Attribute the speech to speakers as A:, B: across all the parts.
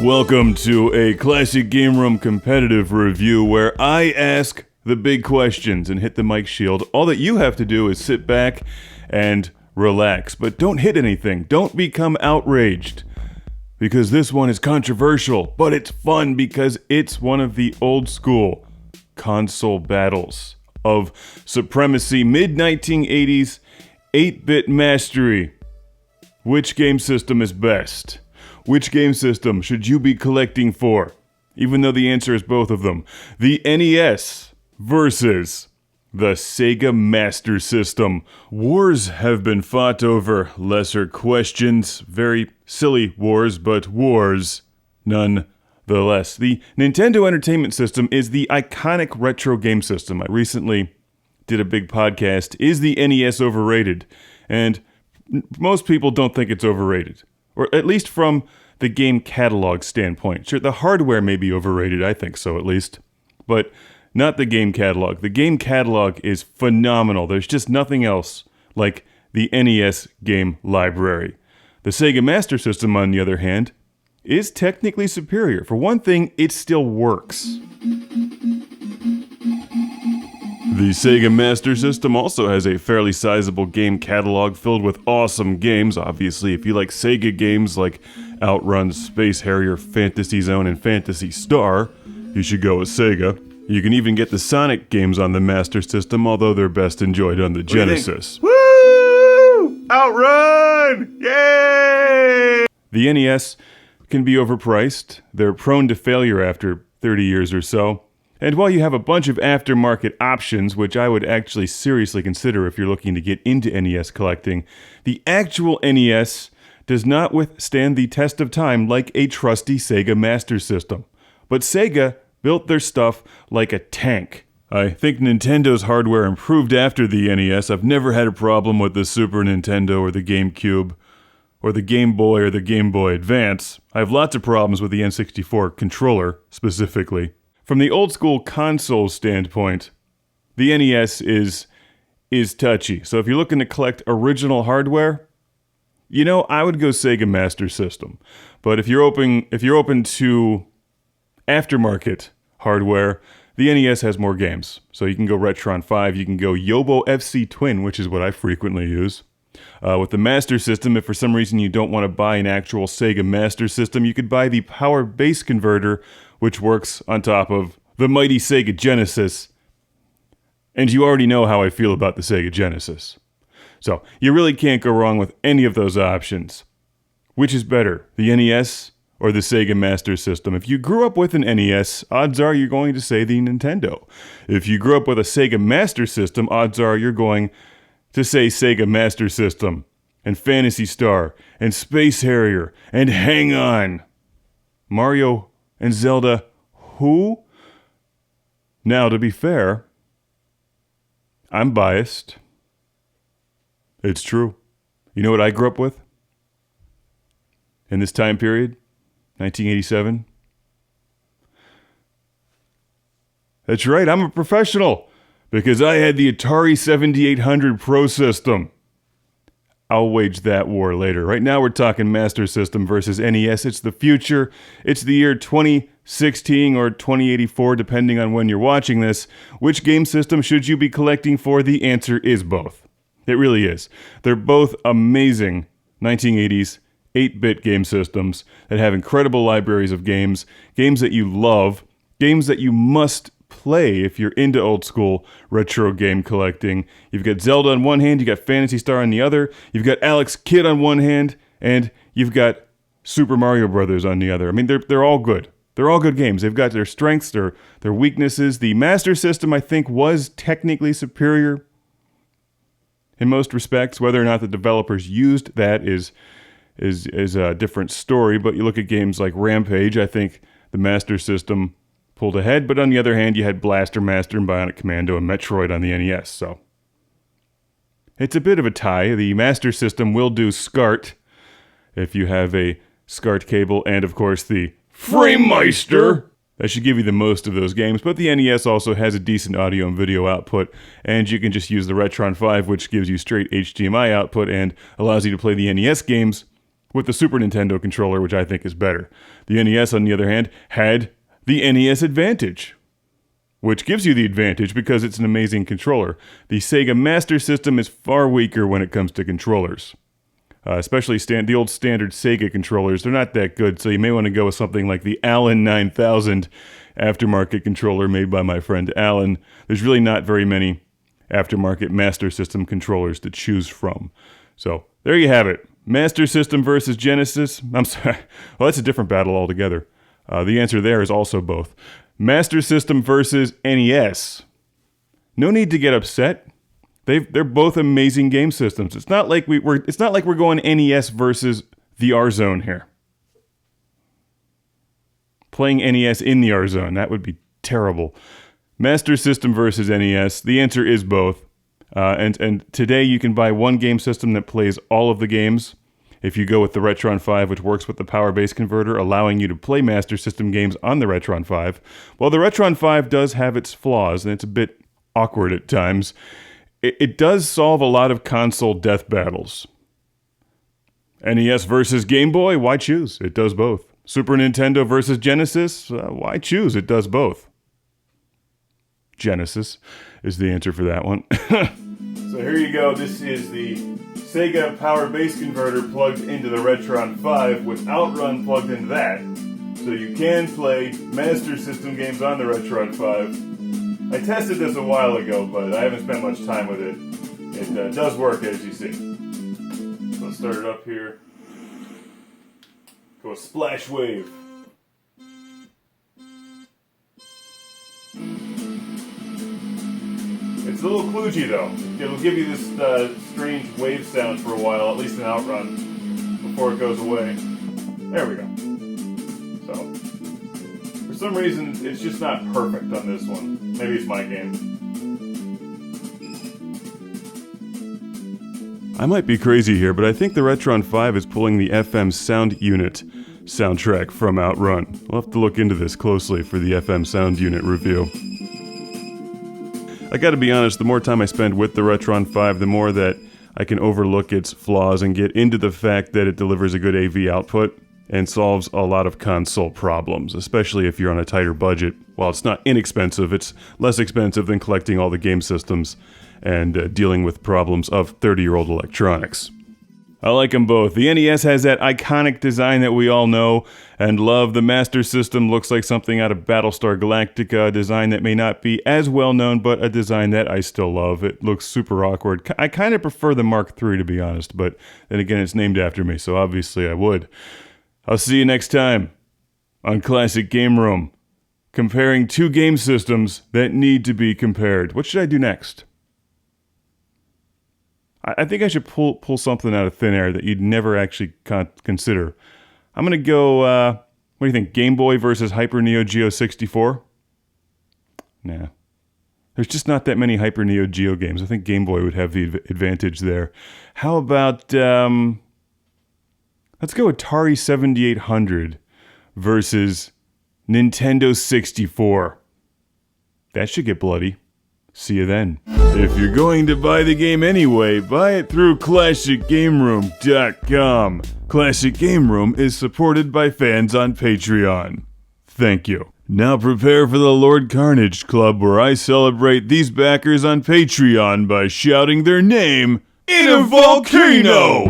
A: Welcome to a Classic Game Room competitive review where I ask the big questions and hit the mic shield. All that you have to do is sit back and relax, but don't hit anything. Don't become outraged, because this one is controversial, but it's fun because it's one of the old school console battles of supremacy, mid-1980s, 8-bit mastery. Which game system is best? Which game system should you be collecting for? Even though the answer is both of them. The NES versus the SEGA Master System. Wars have been fought over lesser questions. Very silly wars, but wars nonetheless. The Nintendo Entertainment System is the iconic retro game system. I recently did a big podcast, Is the NES Overrated? And most people don't think it's overrated. Or at least from the game catalog standpoint. Sure, the hardware may be overrated, I think so at least. But not the game catalog. The game catalog is phenomenal. There's just nothing else like the NES game library. The Sega Master System, on the other hand, is technically superior. For one thing, it still works. The Sega Master System also has a fairly sizable game catalog filled with awesome games. Obviously, if you like Sega games like Outrun, Space Harrier, Fantasy Zone, and Phantasy Star, you should go with Sega. You can even get the Sonic games on the Master System, although they're best enjoyed on the Genesis.
B: Woo! Outrun! Yay!
A: The NES can be overpriced. They're prone to failure after 30 years or so. And while you have a bunch of aftermarket options, which I would actually seriously consider if you're looking to get into NES collecting, the actual NES does not withstand the test of time like a trusty Sega Master System. But Sega built their stuff like a tank. I think Nintendo's hardware improved after the NES. I've never had a problem with the Super Nintendo or the GameCube or the Game Boy or the Game Boy Advance. I have lots of problems with the N64 controller, specifically. From the old school console standpoint, the NES is touchy. So if you're looking to collect original hardware, I would go Sega Master System. But if you're open to aftermarket hardware, the NES has more games. So you can go Retron 5, you can go Yobo FC Twin, which is what I frequently use. With the Master System, if for some reason you don't want to buy an actual Sega Master System, you could buy the Power Base Converter, which works on top of the mighty Sega Genesis. And you already know how I feel about the Sega Genesis. So, you really can't go wrong with any of those options. Which is better, the NES or the Sega Master System? If you grew up with an NES, odds are you're going to say the Nintendo. If you grew up with a Sega Master System, odds are you're going to say Sega Master System, and Phantasy Star, and Space Harrier, and Hang On. Mario and Zelda, who? Now, to be fair, I'm biased. It's true. You know what I grew up with? In this time period? 1987? That's right, I'm a professional. Because I had the Atari 7800 Pro System. I'll wage that war later. Right now we're talking Master System versus NES. It's the future. It's the year 2016 or 2084, depending on when you're watching this. Which game system should you be collecting for? The answer is both. It really is. They're both amazing 1980s 8-bit game systems that have incredible libraries of games, games that you love, games that you must play if you're into old school retro game collecting. You've got Zelda on one hand, you got Phantasy Star on the other, you've got Alex Kidd on one hand, and you've got Super Mario Brothers on the other. I mean, they're all good. They're all good games. They've got their strengths, their weaknesses. The Master System, I think, was technically superior in most respects. Whether or not the developers used that is a different story. But you look at games like Rampage, I think the Master System pulled ahead, but on the other hand, you had Blaster Master and Bionic Commando and Metroid on the NES, so it's a bit of a tie. The Master System will do SCART if you have a SCART cable, and of course the FrameMeister. That should give you the most of those games, but the NES also has a decent audio and video output, and you can just use the Retron 5, which gives you straight HDMI output and allows you to play the NES games with the Super Nintendo controller, which I think is better. The NES, on the other hand, had the NES Advantage, which gives you the advantage because it's an amazing controller. The Sega Master System is far weaker when it comes to controllers. Especially the old standard Sega controllers. They're not that good, so you may want to go with something like the Allen 9000 aftermarket controller made by my friend Alan. There's really not very many aftermarket Master System controllers to choose from. So, there you have it. Master System versus Genesis. I'm sorry. Well, that's a different battle altogether. The answer there is also both. Master System versus NES. No need to get upset. They're both amazing game systems. It's not like we're going NES versus the R Zone here. Playing NES in the R Zone, that would be terrible. Master System versus NES. The answer is both. And today you can buy one game system that plays all of the games. If you go with the Retron 5, which works with the power base converter, allowing you to play Master System games on the Retron 5. Well, the Retron 5 does have its flaws, and it's a bit awkward at times. It does solve a lot of console death battles. NES versus Game Boy? Why choose? It does both. Super Nintendo versus Genesis? Why choose? It does both. Genesis is the answer for that one. So here you go. This is the Sega power base converter plugged into the Retron 5 with Outrun plugged into that. So you can play Master System games on the Retron 5. I tested this a while ago, but I haven't spent much time with it. It does work, as you see. So let's start it up here. Go Splash Wave. It's a little kludgy, though. It'll give you this strange wave sound for a while, at least in Outrun, before it goes away. There we go. So, for some reason, it's just not perfect on this one. Maybe it's my game. I might be crazy here, but I think the Retron 5 is pulling the FM Sound Unit soundtrack from Outrun. We'll have to look into this closely for the FM Sound Unit review. I gotta be honest, the more time I spend with the Retron 5, the more that I can overlook its flaws and get into the fact that it delivers a good AV output and solves a lot of console problems, especially if you're on a tighter budget. While it's not inexpensive, it's less expensive than collecting all the game systems and dealing with problems of 30-year-old electronics. I like them both. The NES has that iconic design that we all know and love. The Master System looks like something out of Battlestar Galactica, a design that may not be as well known, but a design that I still love. It looks super awkward. I kind of prefer the Mark III, to be honest, but then again, it's named after me, so obviously I would. I'll see you next time on Classic Game Room, comparing two game systems that need to be compared. What should I do next? I think I should pull something out of thin air that you'd never actually consider. I'm going to go, what do you think, Game Boy versus Hyper Neo Geo 64? Nah. There's just not that many Hyper Neo Geo games. I think Game Boy would have the advantage there. How about, let's go Atari 7800 versus Nintendo 64. That should get bloody. See you then. If you're going to buy the game anyway, buy it through ClassicGameRoom.com. Classic Game Room is supported by fans on Patreon. Thank you. Now prepare for the Lord Carnage Club, where I celebrate these backers on Patreon by shouting their name in a volcano!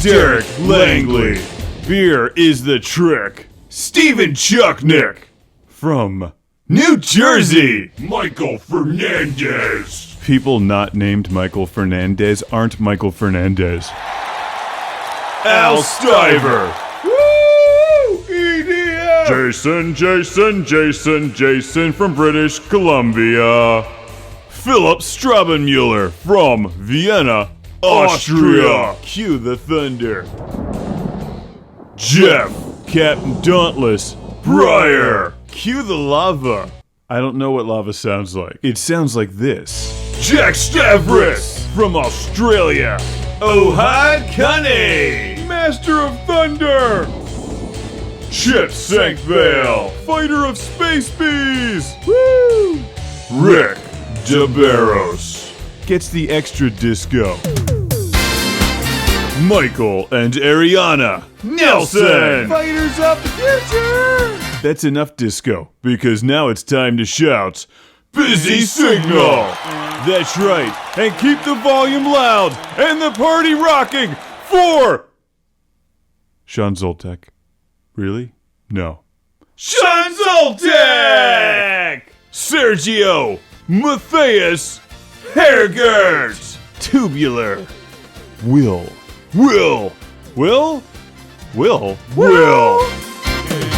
A: Derek Langley. Beer is the trick. Stephen Chucknick. From New Jersey, Michael Fernandez. People not named Michael Fernandez aren't Michael Fernandez. Al Stiver. Woo! EDM! Jason from British Columbia. Philipp Straubenmueller from Vienna, Austria. Cue the thunder. Jeff, CapDauntless, Breyer. Cue the lava. I don't know what lava sounds like. It sounds like this. Jack Stavris from Australia. Ohad Kane, Master of Thunder. Chip Senkbeil, Fighter of Space Bees. Woo! Rick DeBarros gets the extra disco.
B: Michael and Arianna Nelson!
A: Fighters of the future! That's enough disco, because now it's time to shout,
B: Busy signal!
A: That's right, and keep the volume loud and the party rocking for Sean Zoltek. Really? No.
B: Sean Zoltek! Sergio Matthias Hergert!
A: Tubular.
B: Will.
A: Will.